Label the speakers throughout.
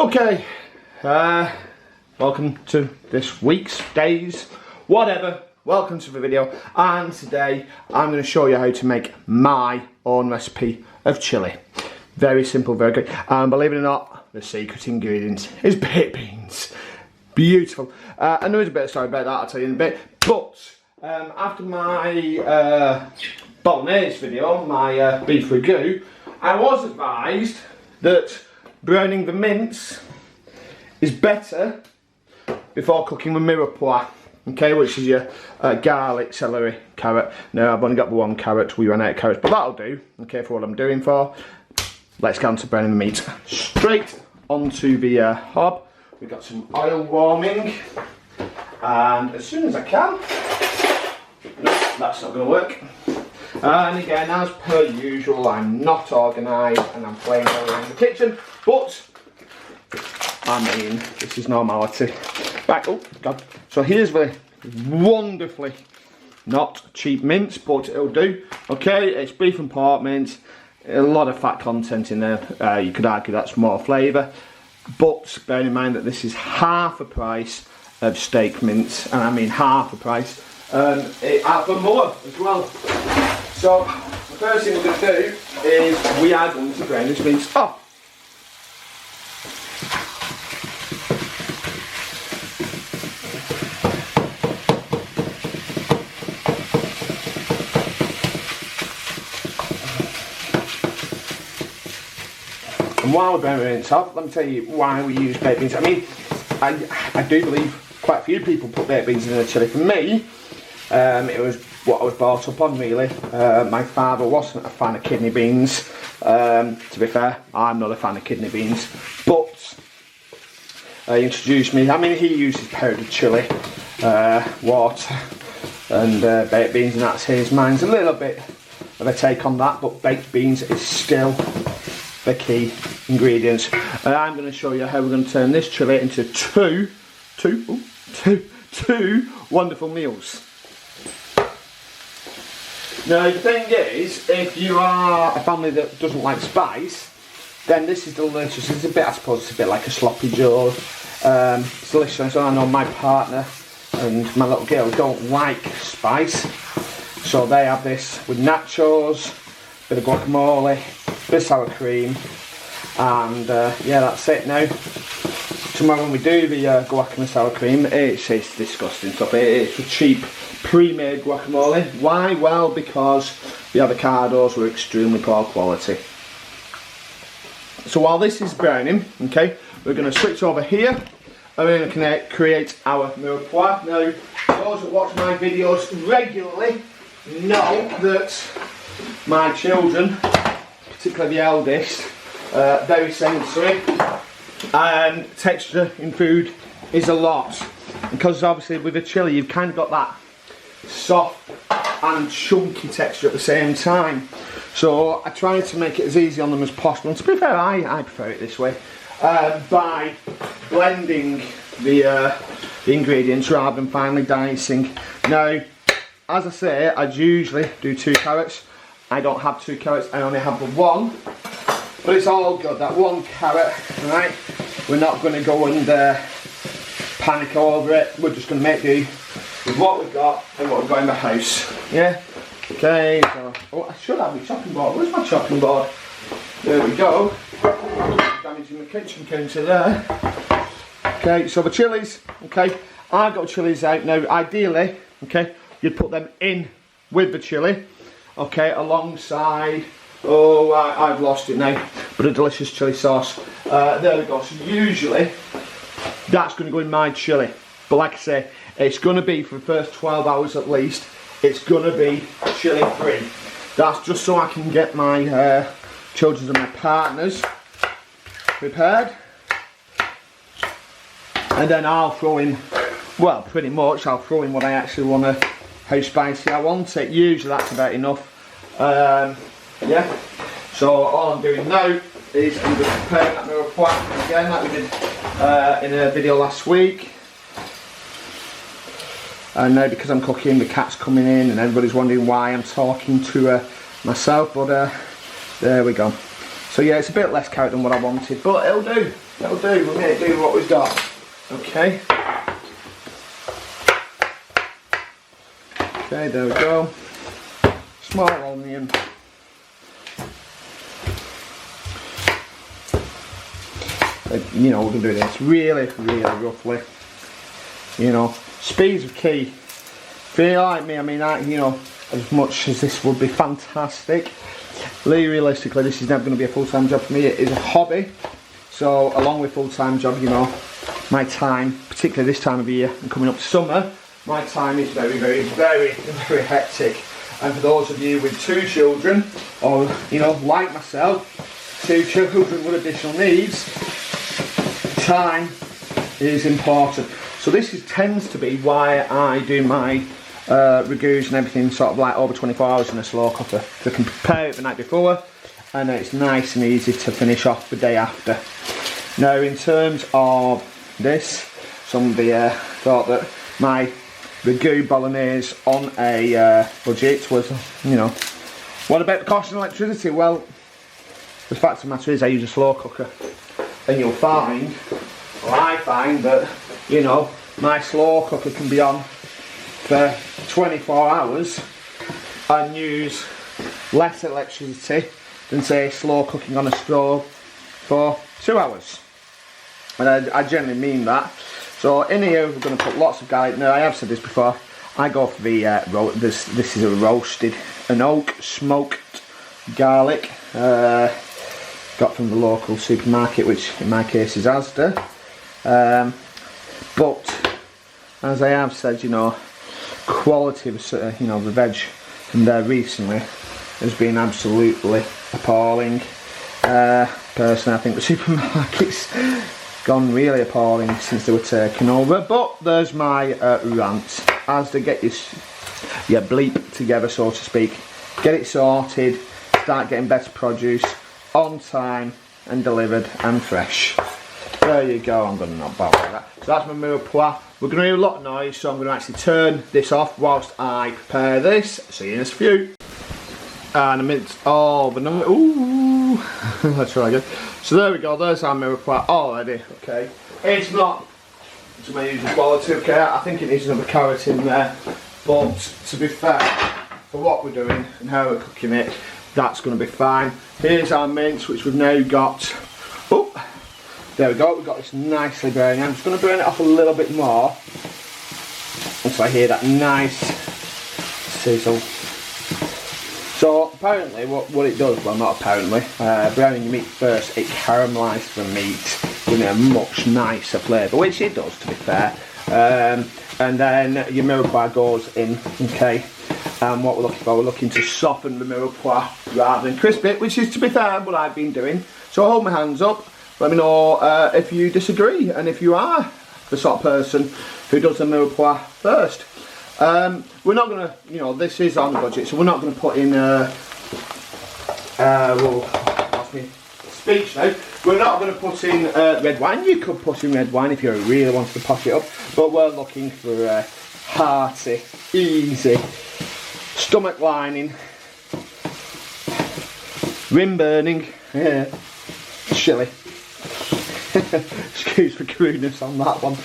Speaker 1: Okay, welcome to this week's, day's, whatever, welcome to the video, and today I'm going to show you how to make my own recipe of chilli. Very simple, very good, and believe it or not, the secret ingredient is baked beans. Beautiful. And there is a bit of story about that, I'll tell you in a bit, but after my bolognese video, my beef ragu, I was advised that browning the mince is better before cooking with Mirepoix, okay, which is your garlic, celery, carrot. Now I've only got the one carrot, we ran out of carrots, but that'll do, okay, for what I'm doing for. Let's get on to browning the meat. Straight onto the hob. We've got some oil warming, and as soon as I can, no, that's not going to work. And again, as per usual, I'm not organised and I'm playing all around the kitchen, but I mean, this is normality. Right, oh God. So here's the wonderfully not cheap mince, but it'll do. Okay, it's beef and pork mince, a lot of fat content in there. You could argue that's more flavour, but bear in mind that this is half the price of steak mince, and I mean half the price. Half and more as well. So the first thing we're going to do is we are going to brown this mince off. And while we're browning mince off, let me tell you why we use baked beans. I mean, I do believe quite a few people put baked beans in their chilli. For me, it was what I was brought up on, really. My father wasn't a fan of kidney beans. To be fair, I'm not a fan of kidney beans, but he introduced me. I mean, he uses powdered chilli, water, and baked beans, and that's his. Mine's a little bit of a take on that, but baked beans is still the key ingredients. And I'm going to show you how we're going to turn this chilli into two wonderful meals. Now the thing is, if you are a family that doesn't like spice, then this is delicious. It's a bit, I suppose, it's a bit like a sloppy joe. It's delicious. I know my partner and my little girl don't like spice, so they have this with nachos, bit of guacamole, bit of sour cream, and yeah, that's it now. Tomorrow when we do the guac and the sour cream, it's disgusting stuff. It's a cheap pre-made guacamole. Why? Well, because the avocados were extremely poor quality. So while this is browning, okay, we're going to switch over here and we're going to create our Mirepoix. Now, those that watch my videos regularly know that my children, particularly the eldest, very sensory, and texture in food is a lot, because obviously with the chilli you've kind of got that soft and chunky texture at the same time, so I try to make it as easy on them as possible. And to be fair, I prefer it this way, by blending the ingredients rather than finely dicing. Now, as I say, I'd usually do 2 carrots. I don't have 2 carrots, I only have the 1. But it's all good, that 1 carrot, right? We're not going to go and panic over it. We're just going to make do with what we've got and what we've got in the house. Yeah? Okay, so, oh, I should have my chopping board. Where's my chopping board? There we go. Damaging the kitchen counter there. Okay, so the chilies, okay, I've got chilies out now. Ideally, okay, you'd put them in with the chili, okay, alongside, oh, I've lost it now, but a delicious chilli sauce. There we go. So usually that's going to go in my chilli, but like I say, it's going to be for the first 12 hours at least, it's going to be chilli free. That's just so I can get my children's and my partners prepared, and then I'll throw in, well, pretty much I'll throw in what I actually want to, how spicy I want it. Usually that's about enough. Yeah, so all I'm doing now is I'm just preparing that Mirepoix again, like we did in a video last week. And now, because I'm cooking, the cat's coming in and everybody's wondering why I'm talking to myself, but there we go. So yeah, it's a bit less carrot than what I wanted, but it'll do. That'll do, we'll make do what we've got. Okay. Okay, there we go. Small onion. You know, we're going to do this really, really roughly. You know, speed's the key. Feel like me, I mean, you know, as much as this would be fantastic, realistically, this is never going to be a full-time job for me. It is a hobby. So, along with full-time job, you know, my time, particularly this time of year and coming up to summer, my time is very, very, very, very hectic. And for those of you with 2 children, or, you know, like myself, 2 children with additional needs, time is important. So this tends to be why I do my ragouts and everything sort of like over 24 hours in a slow cooker. So I can prepare it the night before, and it's nice and easy to finish off the day after. Now, in terms of this, somebody thought that my ragout bolognese on a budget was, you know, what about the cost of electricity? Well, the fact of the matter is I use a slow cooker, and you'll find, or I find that, you know, my slow cooker can be on for 24 hours and use less electricity than, say, slow cooking on a stove for 2 hours. And I generally mean that. So in here we're going to put lots of garlic. Now, I have said this before, I go for the this is a roasted, an oak smoked garlic, got from the local supermarket, which in my case is Asda. But as I have said, you know, quality of you know, the veg from there recently has been absolutely appalling. Personally, I think the supermarket's gone really appalling since they were taken over. But there's my rant. As to get your bleep together, so to speak, get it sorted, start getting better produce on time and delivered and fresh. There you go. I'm going to knock back like that. So that's my Mirepoix. We're going to hear a lot of noise, so I'm going to actually turn this off whilst I prepare this. See you in a few. And a mince. Oh, the number. Ooh, that's really good. So there we go. There's our Mirepoix already. Okay, it's not to my usual quality. Okay, I think it needs another carrot in there. But to be fair, for what we're doing and how we're cooking it, that's going to be fine. Here's our mince, which we've now got. Oh, there we go. We've got this nicely burning. I'm just going to burn it off a little bit more until I hear that nice sizzle. So apparently what it does, well, not apparently, browning your meat first, it caramelizes the meat, giving it a much nicer flavour, which it does, to be fair. And then your Mirepoix goes in, okay. And what we're looking for, we're looking to soften the Mirepoix rather than crisp it, which is, to be fair, what I've been doing. So hold my hands up, let me know if you disagree, and if you are the sort of person who does the Mirepoix first. We're not going to, you know, this is on the budget, so we're not going to put in, well, lost me speech now. We're not going to put in red wine. You could put in red wine if you really wanted to posh it up, but we're looking for hearty, easy, stomach lining, rim burning, chilli. Excuse the crudeness on that one.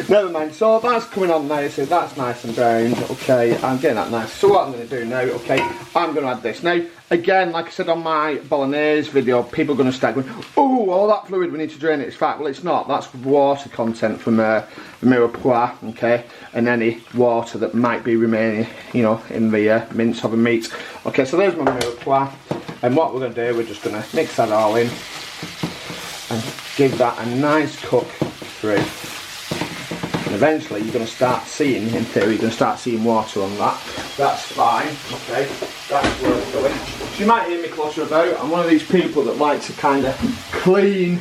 Speaker 1: Never mind. So that's coming on now, so that's nice and browned. Okay, I'm getting that nice. So what I'm going to do now, okay, I'm going to add this. Now, again, like I said on my bolognese video, people are going to start going, oh, all that fluid, we need to drain it. It's fat. Well, it's not. That's water content from the Mirepoix, okay, and any water that might be remaining, you know, in the mince of the meat. Okay, so there's my Mirepoix, and what we're going to do, we're just going to mix that all in and give that a nice cook through. And eventually you're going to start seeing, in theory, you're going to start seeing water on that. That's fine, okay, that's worth doing. So you might hear me clutter about. I'm one of these people that like to kind of clean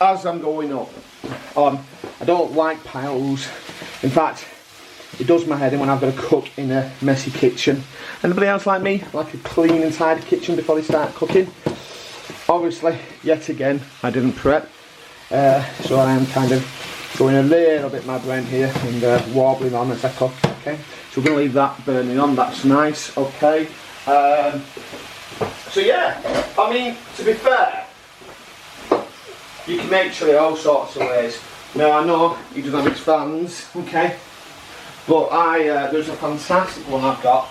Speaker 1: as I'm going up. I don't like piles. In fact, it does my head in when I've got to cook in a messy kitchen. Anybody else like me? Like a clean and tidy kitchen before they start cooking? Obviously, yet again, I didn't prep, so I am kind of going a little bit mad around here and wobbling on as I cook. Okay, so we're going to leave that burning on. That's nice. Okay, so yeah, I mean, to be fair, You can make chili all sorts of ways. Now I know he doesn't have his fans, okay, but there's a fantastic one I've got,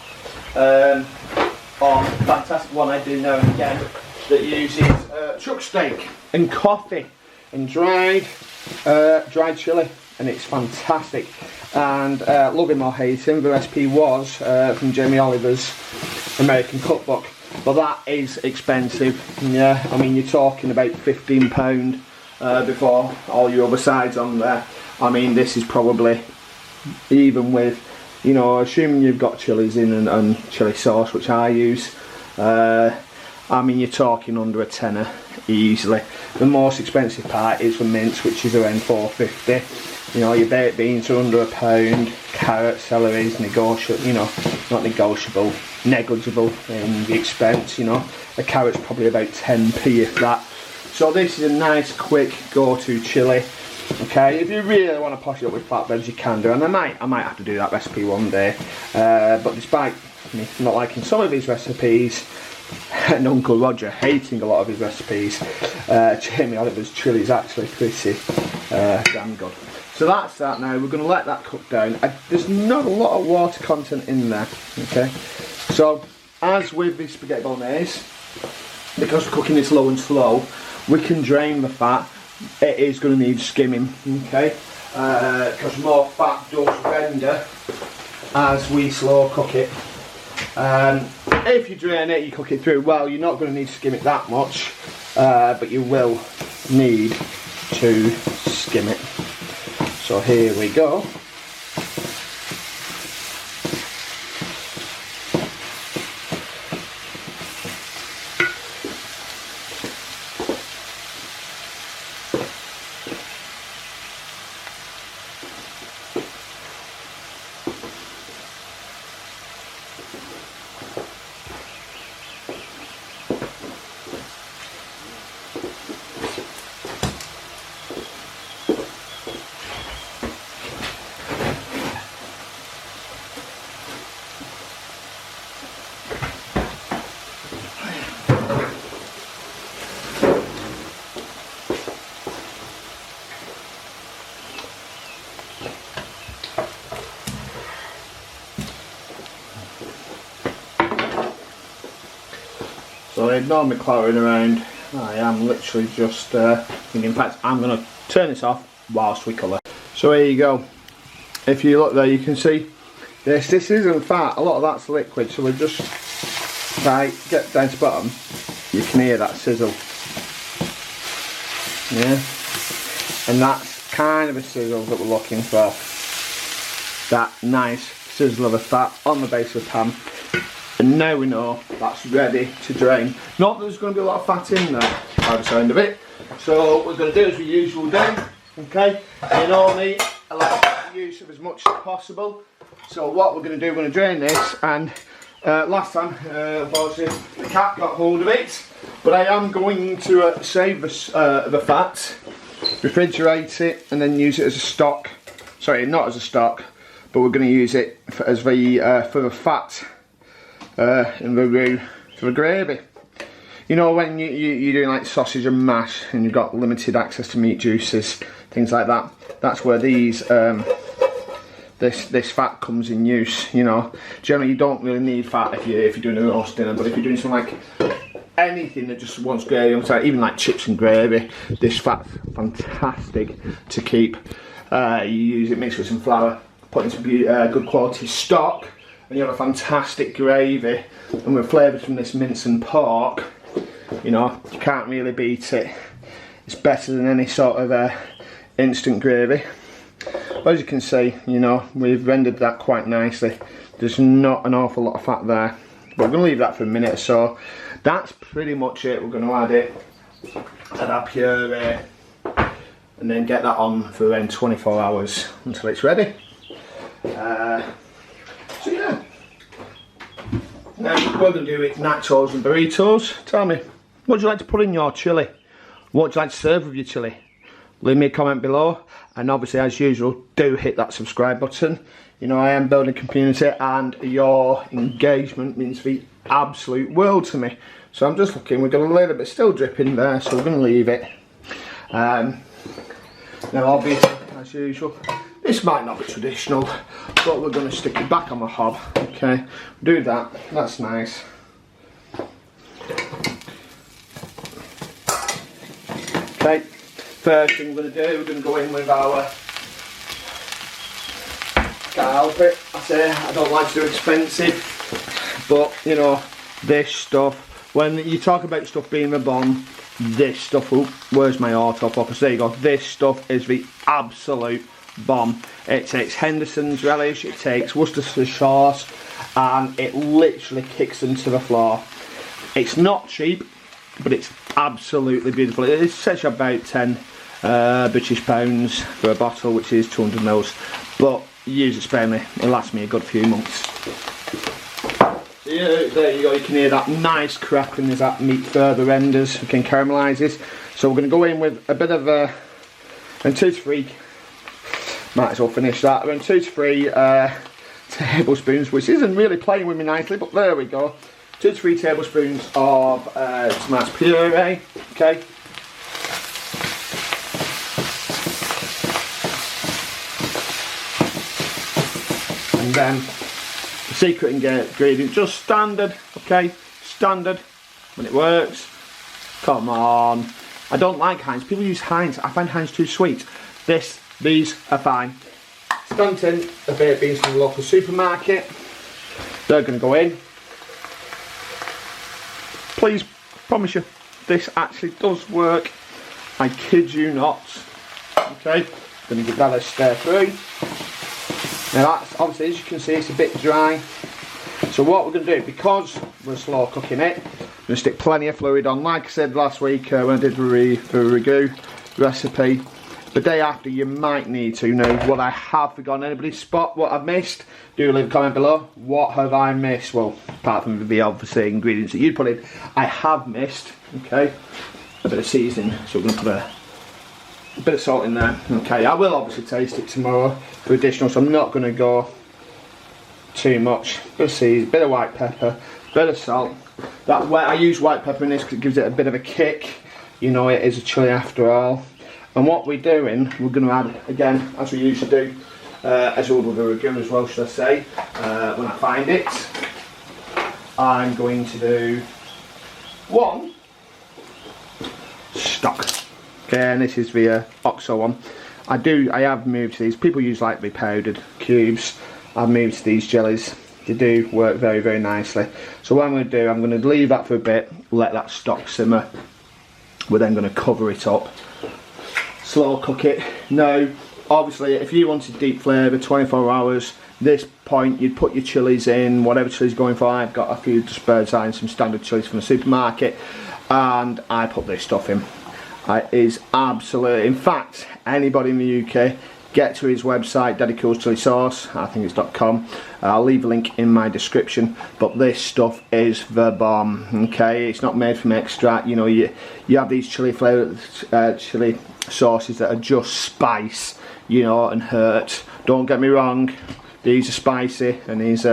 Speaker 1: fantastic one I do now and again, that uses chuck steak and coffee and dried chili, and it's fantastic. And love him or hate him, the recipe was from Jamie Oliver's American cookbook, but that is expensive. Yeah, I mean, you're talking about £15 before all your other sides on there. I mean, this is probably, even with, you know, assuming you've got chilies in and chili sauce, which I use, I mean, you're talking under a tenner easily. The most expensive part is the mince, which is around £4.50. You know, your baked beans are under £1. Carrot, celery is negotiable, you know, not negotiable, negligible in the expense. You know, a carrot's probably about 10p if that. So this is a nice, quick go-to chili. Okay, if you really want to posh it up with flatbreads, you can do, and I might have to do that recipe one day. But despite me not liking some of his recipes, and Uncle Roger hating a lot of his recipes, Jamie Oliver's chili is actually pretty damn good. So that's that now. We're going to let that cook down. There's not a lot of water content in there. Okay, so as with the spaghetti bolognese, because we're cooking this low and slow, we can drain the fat. It is going to need skimming, okay, because more fat does render as we slow cook it. If you drain it, you cook it through, well, you're not going to need to skim it that much, but you will need to skim it. So here we go. So ignore me clattering around. I am literally just in fact, I'm going to turn this off whilst we colour. So here you go. If you look there, you can see this isn't fat, a lot of that's liquid, so we just get down to the bottom, you can hear that sizzle. Yeah, and that's kind of a sizzle that we're looking for. That nice sizzle of the fat on the base of the pan. And now we know that's ready to drain. Not that there's going to be a lot of fat in there by the sound of it. So what we're going to do as we usually do, okay? You know me, I like to make use of as much as possible. So what we're going to do, we're going to drain this, and last time, unfortunately, the cat got hold of it. But I am going to save the fat, refrigerate it, and then use it as a stock. Sorry, not as a stock, but we're going to use it for the fat. In the roux for the gravy. You know, when you're doing like sausage and mash and you've got limited access to meat juices, things like that, that's where these this fat comes in use. You know, generally you don't really need fat if you're doing a roast dinner, but if you're doing something like anything that just wants gravy, even like chips and gravy, this fat's fantastic to keep. You use it mixed with some flour, put in some good quality stock, and you have a fantastic gravy, and with flavours from this mince and pork, you know, you can't really beat it. It's better than any sort of instant gravy. But as you can see, you know, we've rendered that quite nicely. There's not an awful lot of fat there, but we're going to leave that for a minute or so. That's pretty much it. We're going to add it to that puree, and then get that on for around 24 hours until it's ready. So yeah, now we're going to do it nachos and burritos. Tell me, what do you like to put in your chili? What do you like to serve with your chili? Leave me a comment below, and obviously as usual, do hit that subscribe button. You know, I am building a community and your engagement means the absolute world to me. So I'm just looking, we've got a little bit still dripping there, so we're going to leave it. Now obviously, as usual, this might not be traditional, but we're going to stick it back on the hob. Okay, do that, that's nice. Okay, first thing we're going to do, we're going to go in with our, can't help it, I say I don't like to do expensive, but you know, this stuff, when you talk about stuff being the bomb, this stuff, oh, where's my auto focus, there you go, this stuff is the absolute bomb. It takes Henderson's relish, it takes Worcestershire sauce, and it literally kicks them to the floor. It's not cheap, but it's absolutely beautiful. It sets you about 10 British pounds for a bottle, which is 200 mils, but use it sparingly, it'll last me a good few months. So yeah, there you go, you can hear that nice crackling as that meat further renders, we can caramelise this. So we're going to go in with a bit of and 2 to 3, might as well finish that, around 2 to 3 tablespoons, which isn't really playing with me nicely, but there we go. 2 to 3 tablespoons of tomato puree, okay. And then the secret ingredient, just standard, okay, standard, when it works. Come on. I don't like Heinz. People use Heinz. I find Heinz too sweet. These are fine. Stanton, a baked beans from the local supermarket. They're going to go in. Please, promise you, this actually does work. I kid you not. Okay, going to give that a stir through. Now that's, obviously, as you can see, it's a bit dry. So what we're going to do, because we're slow cooking it, I'm going to stick plenty of fluid on. Like I said last week when I did the ragu recipe, the day after you might need to. Know what I have forgotten. Anybody spot what I've missed? Do leave a comment below. What have I missed? Well, apart from the obviously ingredients that you'd put in, I have missed, okay, a bit of seasoning. So we're going to put a bit of salt in there. Okay, I will obviously taste it tomorrow for additional, so I'm not going to go too much. Bit of seasoning, bit of white pepper, bit of salt. I use white pepper in this because it gives it a bit of a kick. You know, it is a chilli after all. And what we're doing, we're going to add, again, as we usually do, as we will with the ragu as well, should I say, when I find it, I'm going to do 1 stock. Okay, and this is the OXO one. I have moved to these. People use like the powdered cubes. I've moved to these jellies. They do work very, very nicely. So what I'm going to do, I'm going to leave that for a bit, let that stock simmer. We're then going to cover it up. Slow cook it. Now, obviously, if you wanted deep flavour, 24 hours, this point you'd put your chilies in, whatever chilies going for. I've got a few just bird's eye and some standard chilies from the supermarket, and I put this stuff in. It is absolutely, in fact, anybody in the UK, get to his website, Daddy Cool's Chili Sauce, I think it's .com. I'll leave a link in my description, but this stuff is the bomb, okay? It's not made from extract, you know, you have these chili flavoured chili sauces that are just spice, you know, and hurt. Don't get me wrong, these are spicy, and he's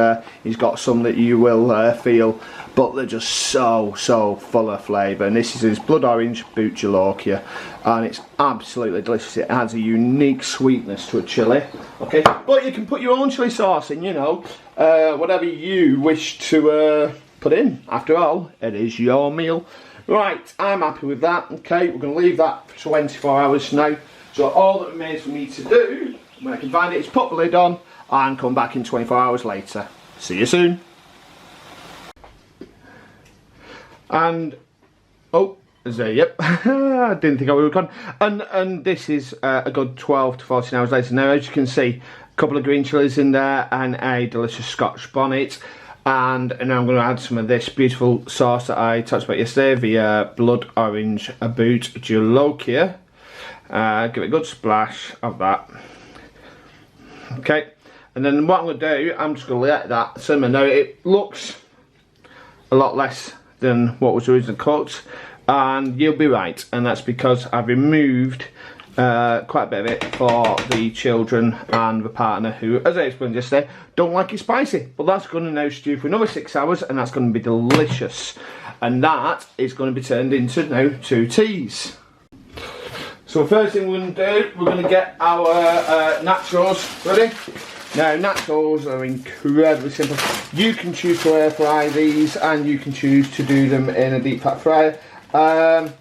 Speaker 1: got some that you will feel, but they're just so full of flavour. And this is his blood orange boot jalokia, and it's absolutely delicious. It adds a unique sweetness to a chilli, okay, but you can put your own chilli sauce in, you know, whatever you wish to put in. After all, it is your meal. Right, I'm happy with that. Okay, we're going to leave that for 24 hours now. So all that remains for me to do, when I can find it, is put the lid on and come back in 24 hours later. See you soon. And oh, there, yep. I didn't think I would have gone. And this is a good 12 to 14 hours later. Now, as you can see, a couple of green chilies in there and a delicious Scotch bonnet. And now I'm going to add some of this beautiful sauce that I talked about yesterday, the blood orange boot jalokia. Give it a good splash of that. Okay, and then what I'm going to do, I'm just going to let that simmer. Now it looks a lot less than what was originally cooked, and you'll be right, and that's because I've removed quite a bit of it for the children and the partner who, as I explained yesterday, don't like it spicy. But that's going to now stew for another 6 hours, and that's going to be delicious. And that is going to be turned into now 2 teas. So first thing we're going to do, we're going to get our nachos ready. Now nachos are incredibly simple. You can choose to air fry these and you can choose to do them in a deep fat fryer. I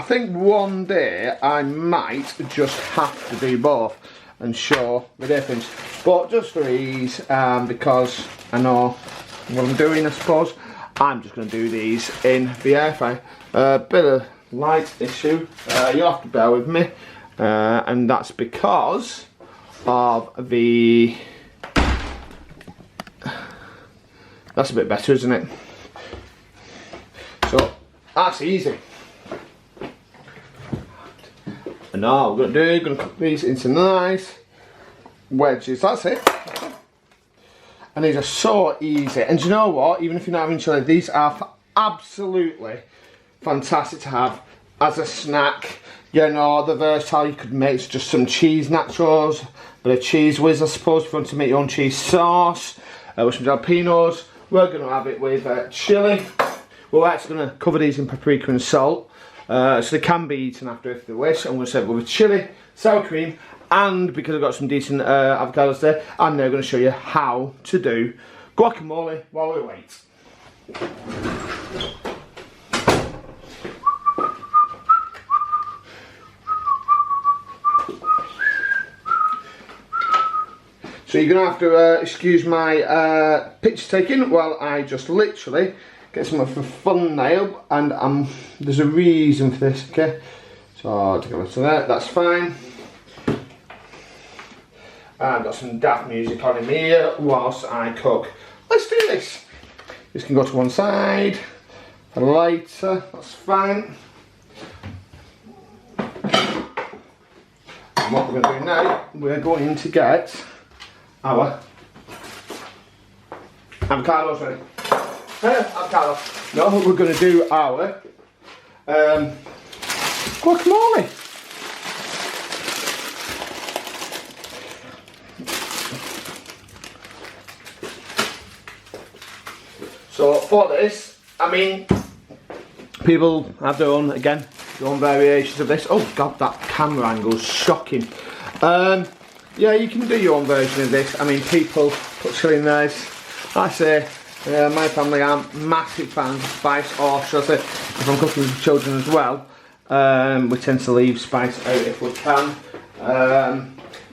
Speaker 1: think one day I might just have to do both and show the difference. But just for ease, because I know what I'm doing, I suppose, I'm just going to do these in the air fryer. Bit of light issue, you'll have to bear with me, and that's because of the, that's a bit better, isn't it? So that's easy. And now we're going to cut these into nice wedges. That's it. And these are so easy. And do you know what? Even if you're not having chili, these are absolutely fantastic to have as a snack. You know, the versatile, you could make just some cheese nachos, bit of cheese whiz, I suppose, if you want to make your own cheese sauce, with some jalapenos. We're going to have it with chili. We're actually going to cover these in paprika and salt, so they can be eaten after if they wish. I'm going to serve it with chili, sour cream, and because I've got some decent avocados there, I'm now going to show you how to do guacamole while we wait. So you're going to have to excuse my picture taking while I just literally get some of a thumbnail, and there's a reason for this, okay? So to go to that, that's fine. I've got some daft music on in here whilst I cook. Let's do this. This can go to one side, a lighter, that's fine. And what we're going to do now, we're going to get our avocados ready. Avocado. No, we're going to do our guacamole. So for this, I mean, people have their own, again, their own variations of this. Oh God, that camera angle's shocking. Yeah, you can do your own version of this. I mean, people put chili in theirs. I say, my family aren't massive fans of spice, or should I say, if I'm cooking with children as well, we tend to leave spice out if we can.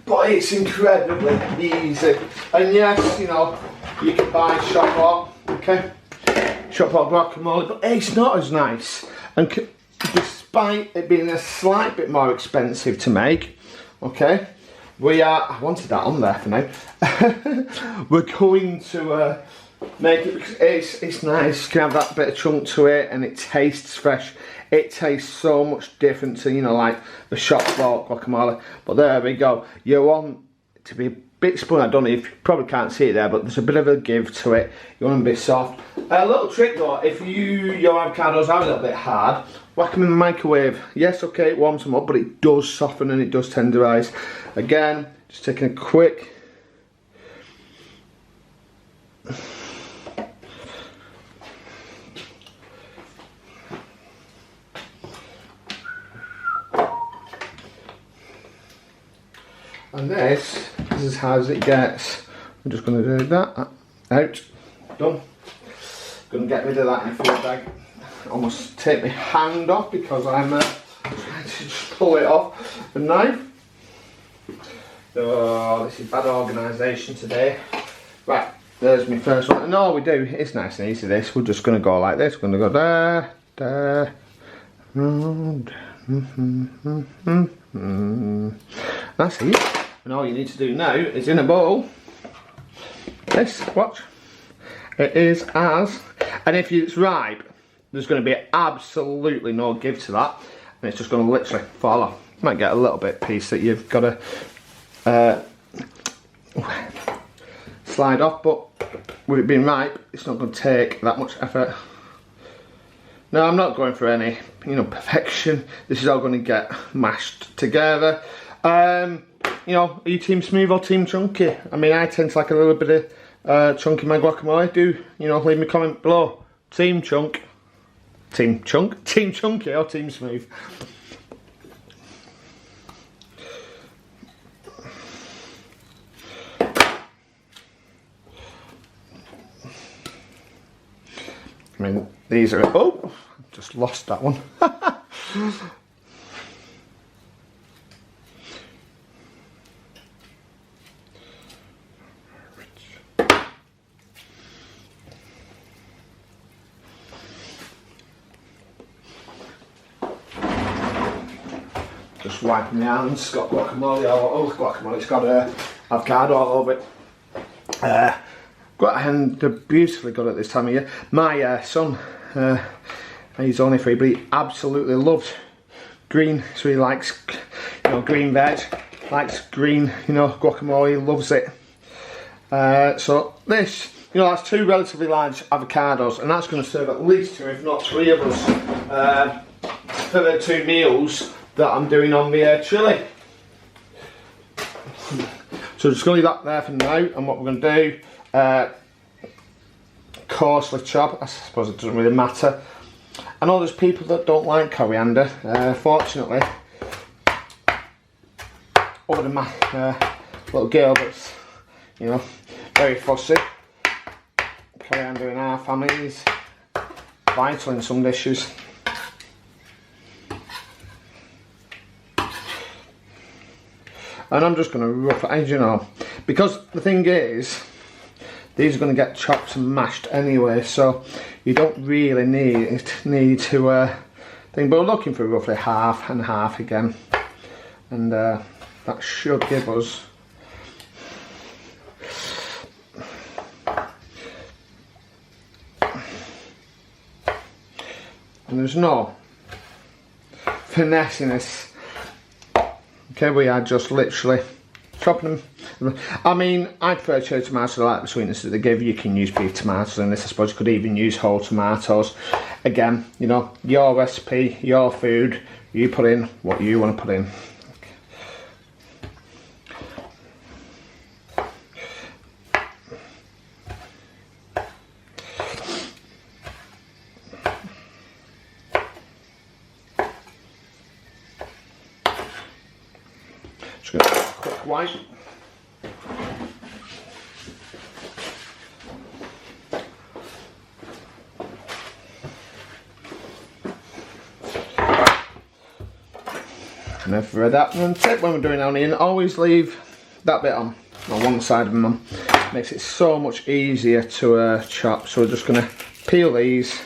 Speaker 1: But it's incredibly easy. And yes, you know, you can buy shop pot, okay? Shop pot guacamole, but it's not as nice. And despite it being a slight bit more expensive to make, okay? I wanted that on there for now. We're going to make it because it's nice. You can have that bit of chunk to it, and it tastes fresh. It tastes so much different to, you know, like the shop bought guacamole. But there we go. You want it to be a bit spun. I don't know if you probably can't see it there, but there's a bit of a give to it. You want them a bit soft. A little trick though, if your avocados are a little bit hard, whack them in the microwave. Yes, okay, it warms them up, but it does soften and it does tenderise. Again, just taking a quick and this is as hard as it gets. I'm just going to do that out, done. Going to get rid of that in a food bag. Almost take my hand off because I'm trying to just pull it off the knife. Oh, this is bad organisation today. Right, there's my first one. And all we do, it's nice and easy this. We're just going to go like this. We're going to go there, there, round. That's it. And all you need to do now is in a bowl. This, watch. It is as, and if it's ripe, there's going to be absolutely no give to that, and it's just going to literally fall off. You might get a little bit piece that you've got to slide off, but with it being ripe, it's not going to take that much effort. No, I'm not going for any, you know, perfection. This is all going to get mashed together. You know, are you team smooth or team chunky? I mean, I tend to like a little bit of chunk in my guacamole. Do, you know, leave me a comment below. Team chunk, team chunk, team chunky or team smooth. these are, oh, just lost that one. Just wiping my hands. It's got guacamole all over. Guacamole, it's got avocado all over it. And they're beautifully good at this time of year. My son, he's only 3, but he absolutely loves green. So he likes, you know, green veg, likes green, you know, guacamole. He loves it. So this, you know, that's 2 relatively large avocados, and that's going to serve at least 2, if not 3 of us for the 2 meals that I'm doing on the chilli. So just going to leave that there for now, and what we're going to do, coarsely chop. I suppose it doesn't really matter. I know there's people that don't like coriander. Fortunately, other than my little girl that's, you know, very fussy, coriander in our family is vital in some dishes. And I'm just going to rough it, as you know, because the thing is, these are going to get chopped and mashed anyway, so you don't really need to think. But we're looking for roughly half and half again, and that should give us and there's no finesse in this. Okay, we are just literally chopping them. I mean, I prefer cherry tomatoes. I like the sweetness that they give. You can use beef tomatoes in this. I suppose you could even use whole tomatoes. Again, you know, your recipe, your food. You put in what you want to put in. Just going to do a quick wipe. And if we're that, and tip when we're doing onion, always leave that bit on one side of them on. Makes it so much easier to chop. So we're just going to peel these,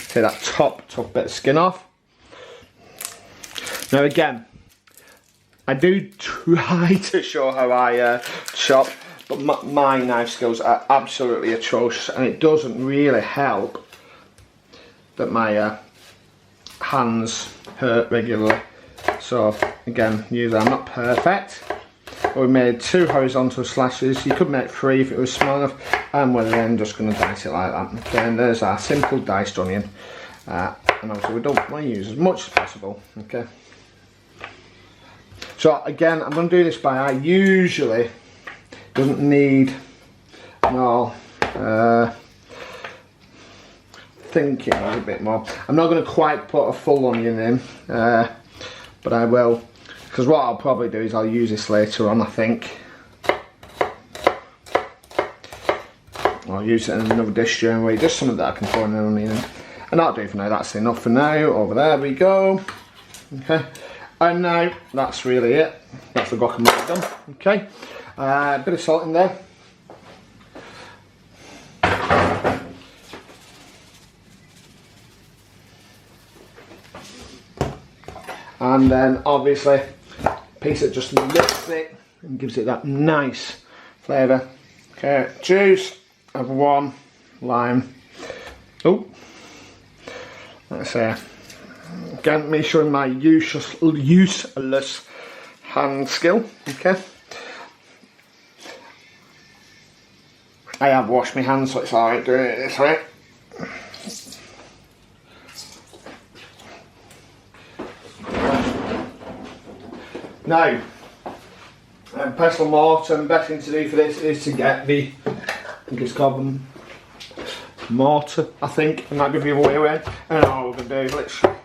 Speaker 1: take that top tough bit of skin off. Now again, I do try to show how I chop, but my knife skills are absolutely atrocious, and it doesn't really help that my hands hurt regularly. So again, usually I'm not perfect. We made 2 horizontal slashes. You could make 3 if it was small enough, and we're then just going to dice it like that. Then there's our simple diced onion, and obviously we don't want to use as much as possible. Okay. So again, I'm going to do this by eye. Usually, doesn't need no thinking a bit more. I'm not going to quite put a full onion in, but I will, because what I'll probably do is I'll use this later on, I think. I'll use it in another dish during the week, just something that I can throw in an onion in. And that'll do for now. That's enough for now. Over there we go. Okay. And now that's really it. That's the guacamole done. Okay, a bit of salt in there. And then obviously a piece that just lifts it and gives it that nice flavour. Okay, juice of 1 lime. Oh, let's say. Again, me showing my useless hand skill. Okay, I have washed my hands, so it's alright doing it this way. Now, pestle mortar, the best thing to do for this is to get the, I think it's called the mortar, I think, it might be the other way around. And all we're going to do is literally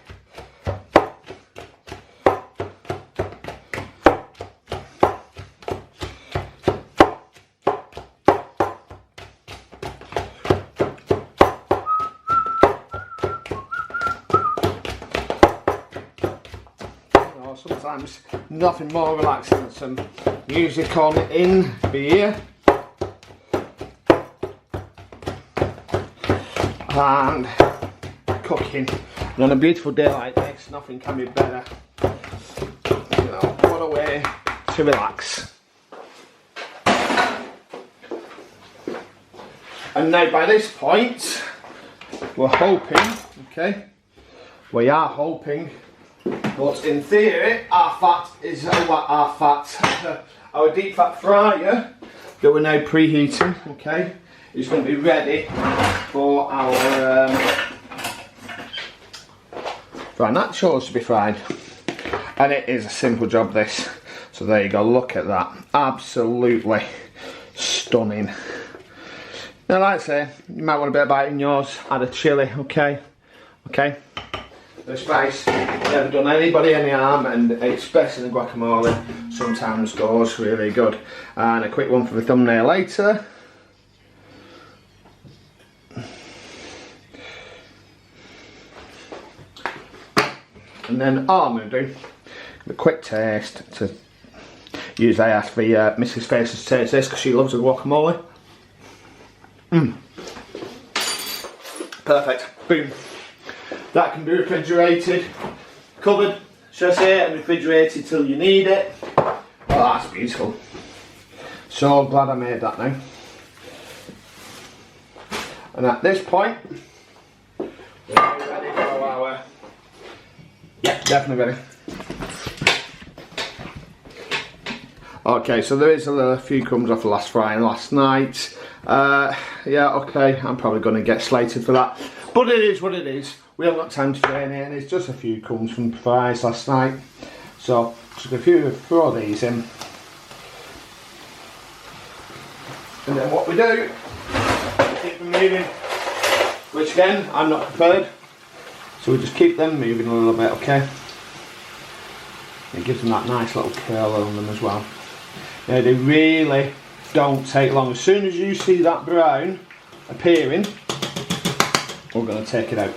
Speaker 1: sometimes nothing more relaxing than some music on in the ear. And cooking. And on a beautiful day like this, nothing can be better. You know, what a way to relax. And now by this point, we're hoping, okay, we are hoping, but in theory, our deep fat fryer that we're now preheating, okay, is going to be ready for our nachos to be fried. And it is a simple job, this. So there you go, look at that, absolutely stunning. Now, like I say, you might want a bit of bite in yours, add a chilli, okay? Okay? The spice never done anybody any harm, and it's better than guacamole, sometimes goes really good. And a quick one for the thumbnail later. And then all I'm going to do, a quick taste to usually I ask for Mrs. Faceless to taste this because she loves the guacamole. Perfect. Boom. That can be refrigerated, covered, should I say, and refrigerated till you need it. Oh, that's beautiful. So glad I made that now. And at this point, we're ready for our... Yeah, definitely ready. Okay, so there is a few crumbs off the last frying last night. Yeah, okay, I'm probably going to get slated for that. But it is what it is. We haven't got time to drain it, and it's just a few crumbs from fries last night. So, just a few, throw these in. And then what we do, keep them moving. Which again, I'm not prepared. So we just keep them moving a little bit, okay? It gives them that nice little curl on them as well. Now they really don't take long. As soon as you see that brown appearing, we're going to take it out.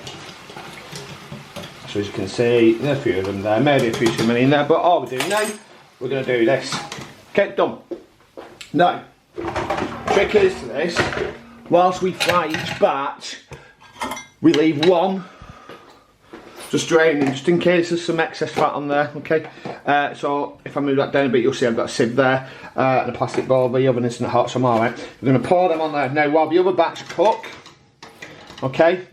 Speaker 1: So as you can see, there's a few of them there, maybe a few too many in there, but all we're doing now, we're going to do this. Okay, done. Now, trick is to this, whilst we fry each batch, we leave one just draining, just in case there's some excess fat on there, okay? So if I move that down a bit, you'll see I've got a sieve there, and a plastic bowl. The oven isn't hot, so I'm alright. We're going to pour them on there. Now, while the other batch cook, okay,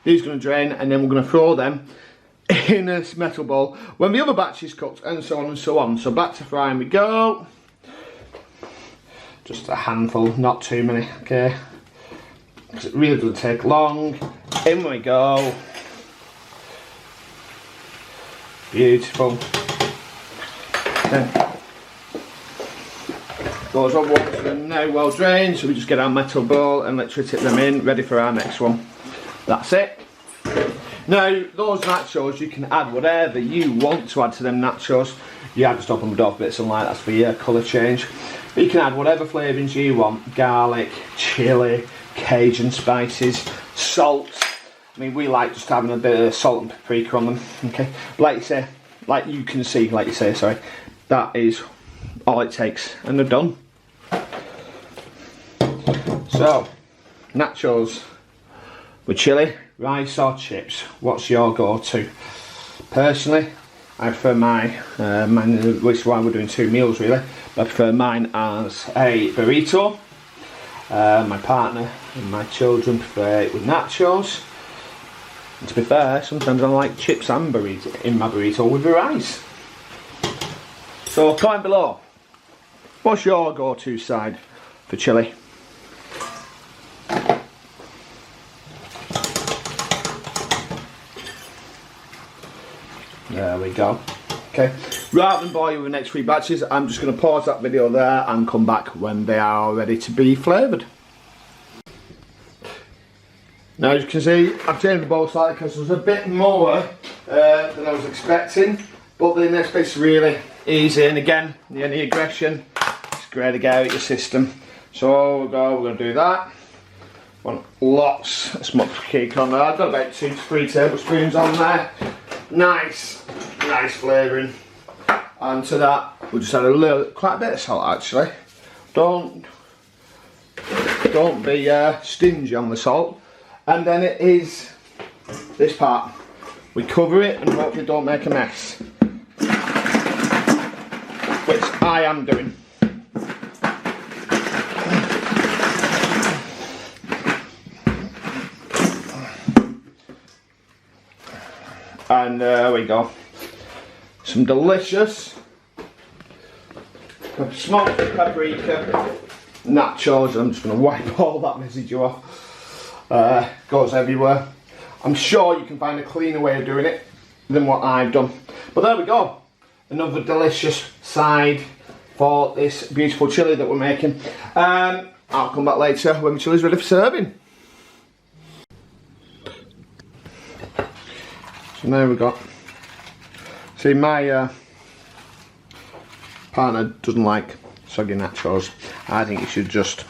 Speaker 1: these are going to drain, and then we're going to throw them in a metal bowl when the other batch is cooked, and so on and so on. So back to frying we go. Just a handful, not too many, okay? Because it really doesn't take long. In we go. Beautiful. Then those are ones that are now well drained, so we just get our metal bowl and literally tip them in, ready for our next one. That's it. Now, those nachos, you can add whatever you want to add to them nachos. You add just open the door for a bit of sunlight, that's for your colour change. But you can add whatever flavourings you want. Garlic, chilli, Cajun spices, salt. I mean, we like just having a bit of salt and paprika on them, okay? Like you can see, sorry, that is all it takes, and they're done. So, nachos with chilli, rice or chips, what's your go-to? Personally, I prefer mine, which is why we're doing two meals really, but I prefer mine as a burrito. My partner and my children prefer it with nachos. And to be fair, sometimes I like chips and burrito in my burrito with the rice. So comment below, what's your go-to side for chilli? There we go. Okay, rather than bore you with the next three batches, I'm just going to pause that video there and come back when they are ready to be flavoured. Now, as you can see, I've changed the bowl slightly because there's a bit more than I was expecting, but the next bit's really easy, and again, any aggression, it's great to get out of your system. So we're going to do that. Want lots of smoked cake on there. I've got about 2 to 3 tablespoons on there. Nice flavouring. And to that, we'll just add quite a bit of salt actually. Don't be stingy on the salt. And then it is this part. We cover it and hopefully don't make a mess. Which I am doing. And there we go. Some delicious smoked paprika nachos. I'm just going to wipe all that residue off. Goes everywhere. I'm sure you can find a cleaner way of doing it than what I've done. But there we go. Another delicious side for this beautiful chilli that we're making. I'll come back later when my chilli's ready for serving. So now we've got, see my partner doesn't like soggy nachos. I think you should just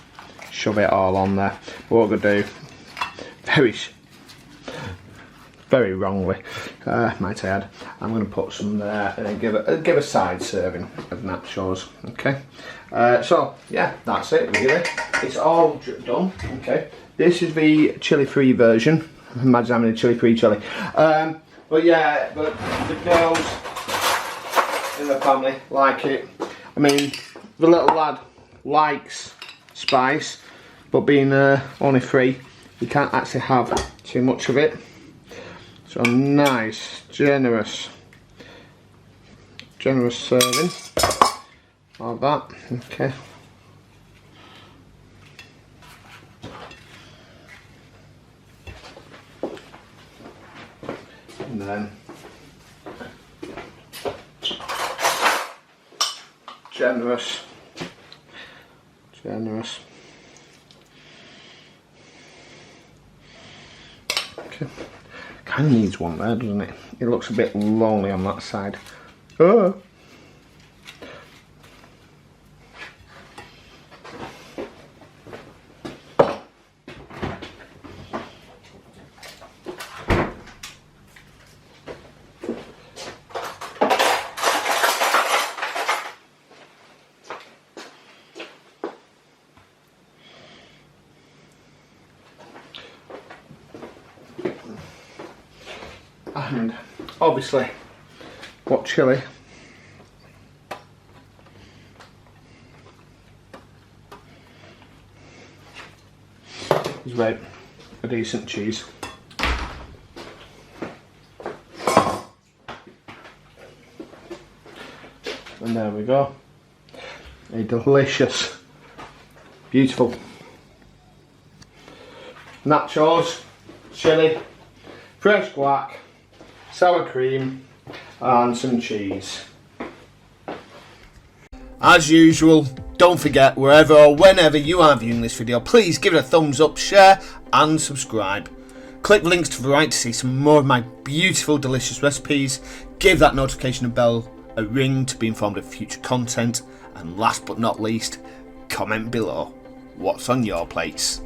Speaker 1: shove it all on there. But what we're going to do, very wrongly, might I add, I'm going to put some there and then give a side serving of nachos. Okay, so yeah, that's it really. It's all done. Okay, this is the chili-free version. Imagine having a chili-free chili. But yeah, but the girls in the family like it. I mean, the little lad likes spice, but being only 3, you can't actually have too much of it. So nice, generous serving of that. Okay. And then generous. Okay. Kind of needs one there, doesn't it? It looks a bit lonely on that side. Oh. And obviously, what chilli is right, a decent cheese. And there we go, a delicious, beautiful nachos, chilli, fresh guac, sour cream and some cheese. As usual, don't forget, wherever or whenever you are viewing this video, please give it a thumbs up, share and subscribe. Click links to the right to see some more of my beautiful delicious recipes. Give that notification bell a ring to be informed of future content, and last but not least, comment below what's on your plates.